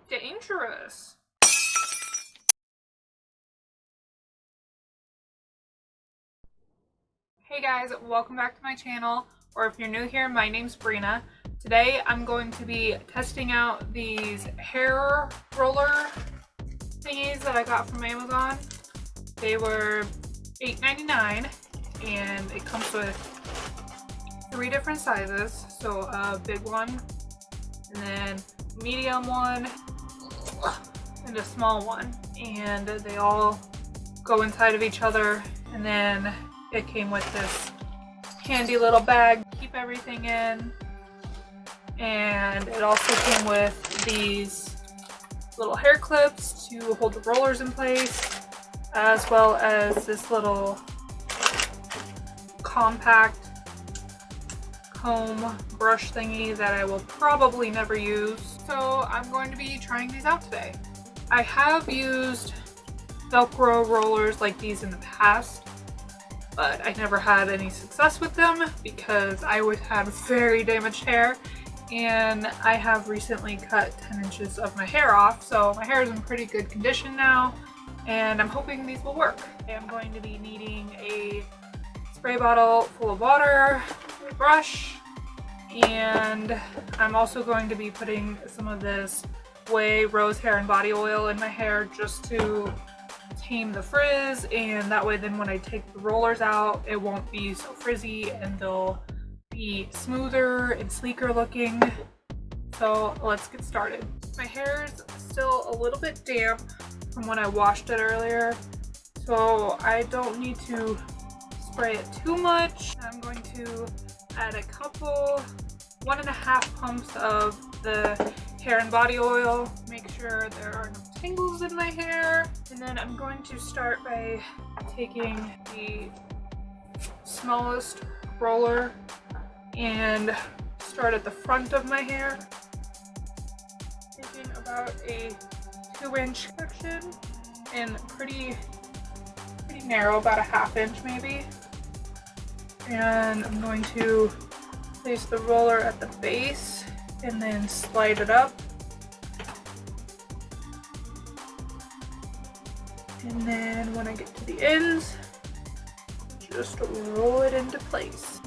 dangerous. Hey guys, welcome back to my channel, or if you're new here, my name's Brina. Today I'm going to be testing out these hair roller thingies that I got from Amazon. They were $8.99 and it comes with 3 different sizes. So a big one, and then a medium one, and a small one. And they all go inside of each other, and then it came with this handy little bag to keep everything in, and it also came with these little hair clips to hold the rollers in place, as well as this little compact comb brush thingy that I will probably never use. So I'm going to be trying these out today. I have used Velcro rollers like these in the past, but I never had any success with them because I always had very damaged hair, and I have recently cut 10 inches of my hair off, so my hair is in pretty good condition now, and I'm hoping these will work. I'm going to be needing a spray bottle full of water, a brush, and I'm also going to be putting some of this Way rose hair and body oil in my hair just to tame the frizz, and that way then when I take the rollers out it won't be so frizzy and they'll be smoother and sleeker looking. So let's get started. My hair is still a little bit damp from when I washed it earlier, so I don't need to spray it too much. I'm going to add a couple, 1.5 pumps of the hair and body oil, make sure there are no tangles in my hair, and then I'm going to start by taking the smallest roller and start at the front of my hair, taking about a 2-inch section and pretty narrow, about a 1/2 inch maybe, and I'm going to place the roller at the base and then slide it up, and then when I get to the ends, just roll it into place.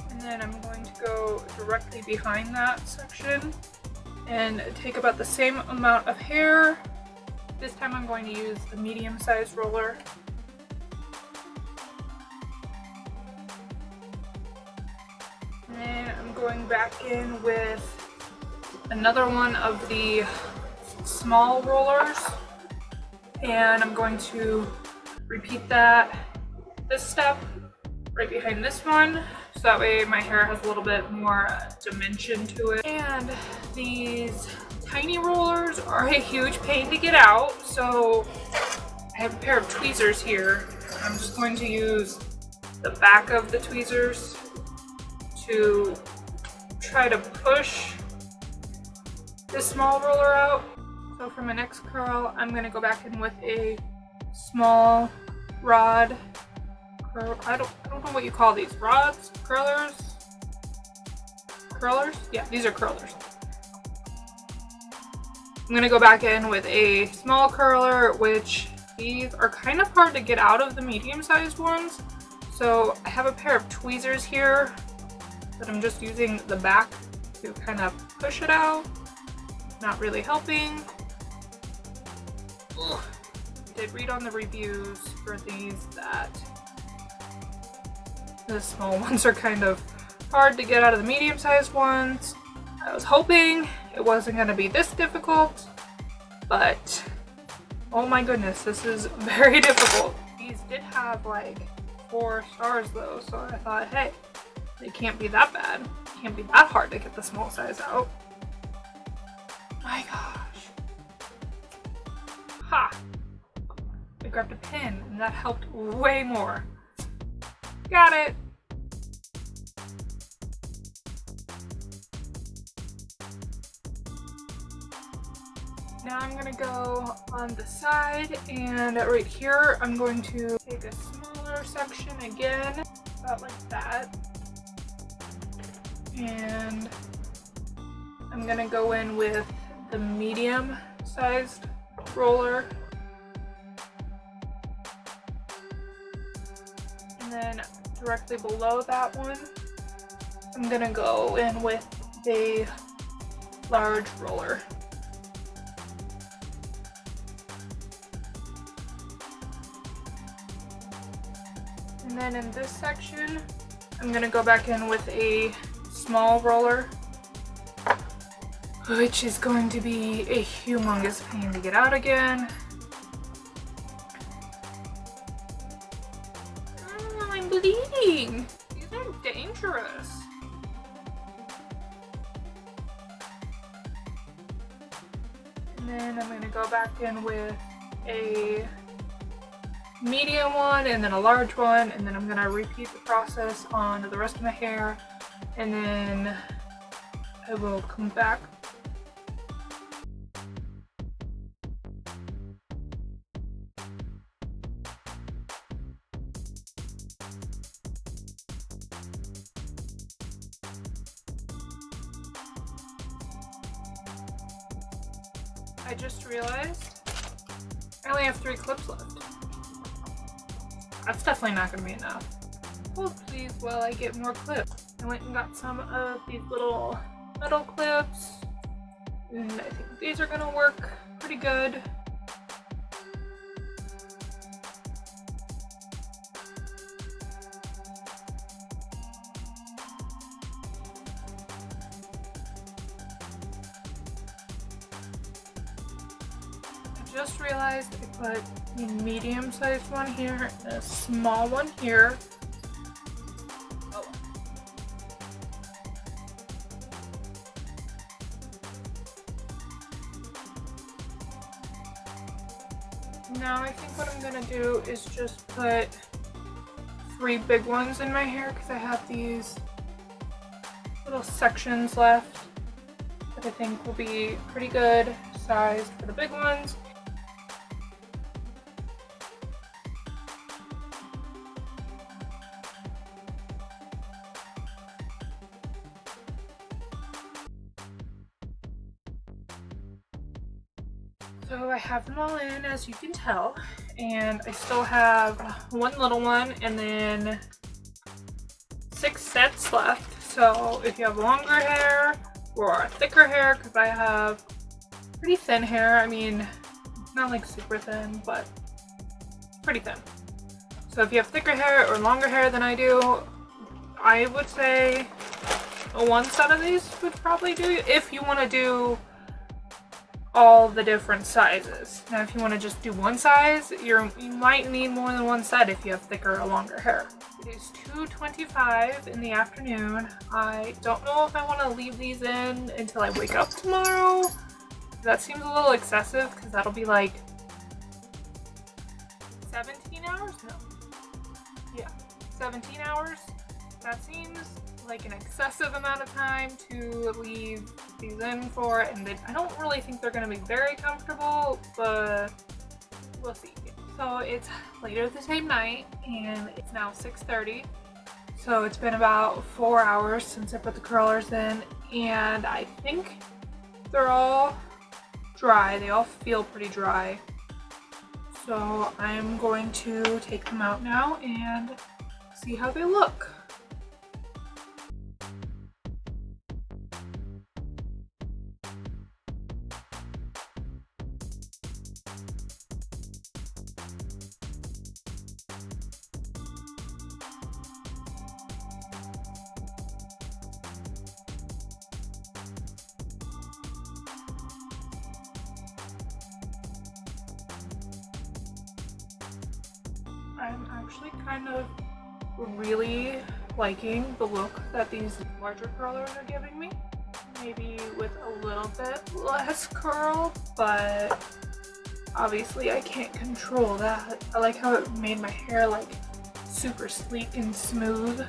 And then I'm going to go directly behind that section and take about the same amount of hair. This time I'm going to use the medium-sized roller. And then I'm going back in with another one of the small rollers, and I'm going to repeat this step right behind this one, so that way my hair has a little bit more dimension to it. And these tiny rollers are a huge pain to get out, so I have a pair of tweezers here. I'm just going to use the back of the tweezers to try to push this small roller out. So for my next curl, I'm going to go back in with a small rod. I don't know what you call these. Rods? Curlers? Curlers? Yeah, these are curlers. I'm going to go back in with a small curler, which these are kind of hard to get out of the medium-sized ones. So I have a pair of tweezers here, but I'm just using the back to kind of push it out. Not really helping. Ugh. I did read on the reviews for these that the small ones are kind of hard to get out of the medium-sized ones. I was hoping it wasn't going to be this difficult, but oh my goodness, this is very difficult. These did have like 4 stars though, so I thought, hey, they can't be that bad. It can't be that hard to get the small size out. My gosh. Ha! I grabbed a pin and that helped way more. Got it! Now I'm gonna go on the side, and right here I'm going to take a smaller section again, about like that. And I'm gonna go in with the medium sized roller. And then directly below that one, I'm gonna go in with the large roller. And then in this section, I'm gonna go back in with a small roller, which is going to be a humongous pain to get out again. Oh, I'm bleeding! These are dangerous. And then I'm gonna go back in with a medium one and then a large one, and then I'm gonna repeat the process on the rest of my hair, and then I will come back. I just realized I only have 3 clips left. That's definitely not going to be enough. Oh please, while I get more clips. I went and got some of these little metal clips, and I think these are going to work pretty good. I just realized I put a medium-sized one here and a small one here. Oh. Now I think what I'm gonna do is just put 3 big ones in my hair because I have these little sections left that I think will be pretty good sized for the big ones. So I have them all in, as you can tell, and I still have 1 little one and then 6 sets left. So if you have longer hair or thicker hair, because I have pretty thin hair, I mean, not like super thin, but pretty thin. So if you have thicker hair or longer hair than I do, I would say 1 set of these would probably do if you want to do all the different sizes. Now if you want to just do 1 size, you might need more than 1 set if you have thicker or longer hair. It is 2:25 in the afternoon. I don't know if I want to leave these in until I wake up tomorrow. That seems a little excessive because that'll be like 17 hours? No. Yeah, 17 hours. That seems like an excessive amount of time to leave these in for, and I don't really think they're going to be very comfortable, but we'll see. So it's later the same night, and it's now 6:30. So it's been about 4 hours since I put the curlers in, and I think they're all dry. They all feel pretty dry. So I'm going to take them out now and see how they look. I'm actually kind of really liking the look that these larger curlers are giving me. Maybe with a little bit less curl, but obviously I can't control that. I like how it made my hair like super sleek and smooth.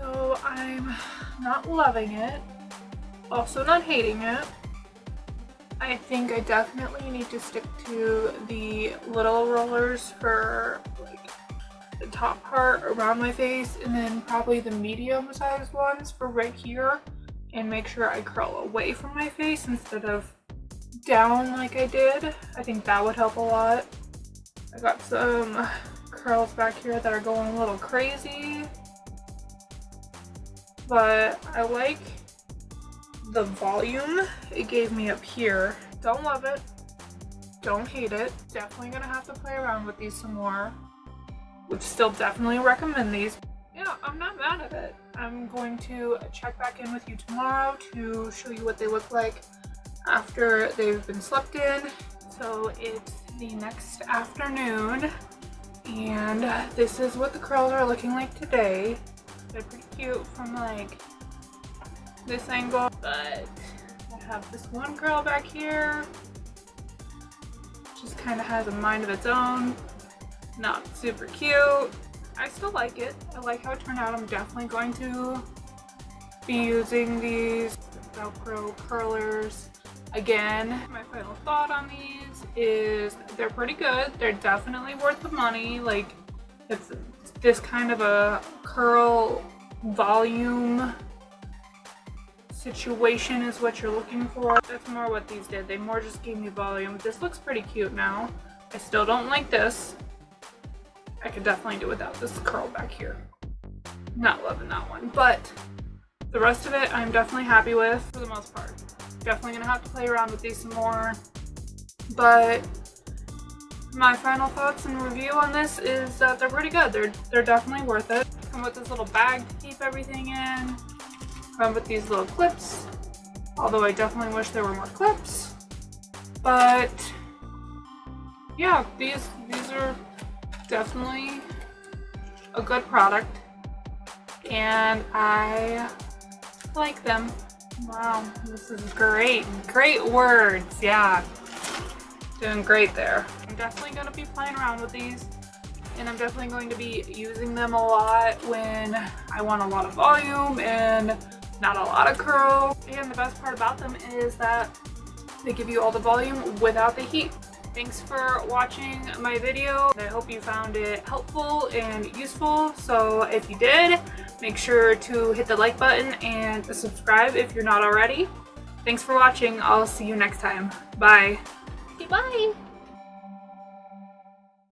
So I'm not loving it, also not hating it. I think I definitely need to stick to the little rollers for like the top part around my face, and then probably the medium sized ones for right here, and make sure I curl away from my face instead of down like I did. I think that would help a lot. I got some curls back here that are going a little crazy, but I like the volume it gave me up here. Don't love it, don't hate it. Definitely gonna have to play around with these some more. Would still definitely recommend these. Yeah, I'm not mad at it. I'm going to check back in with you tomorrow to show you what they look like after they've been slept in. So it's the next afternoon, and this is what the curls are looking like today. They're pretty cute from like this angle, but I have this one curl back here. Just kind of has a mind of its own. Not super cute. I still like it. I like how it turned out. I'm definitely going to be using these Velcro curlers again. My final thought on these is they're pretty good. They're definitely worth the money. Like, it's this kind of a curl volume situation is what you're looking for. That's more what these did. They more just gave me volume. This looks pretty cute now. I still don't like this. I could definitely do without this curl back here. Not loving that one, but the rest of it I'm definitely happy with for the most part. Definitely gonna have to play around with these some more, but my final thoughts and review on this is that they're pretty good. They're definitely worth it. Come with this little bag to keep everything in. Come with these little clips, although I definitely wish there were more clips. But yeah, these are definitely a good product, and I like them. Wow, this is great. Great words, yeah. Doing great there. I'm definitely going to be playing around with these, and I'm definitely going to be using them a lot when I want a lot of volume and not a lot of curl. And the best part about them is that they give you all the volume without the heat. Thanks for watching my video. I hope you found it helpful and useful. So if you did, make sure to hit the like button and subscribe if you're not already. Thanks for watching. I'll see you next time. Bye. Okay, bye.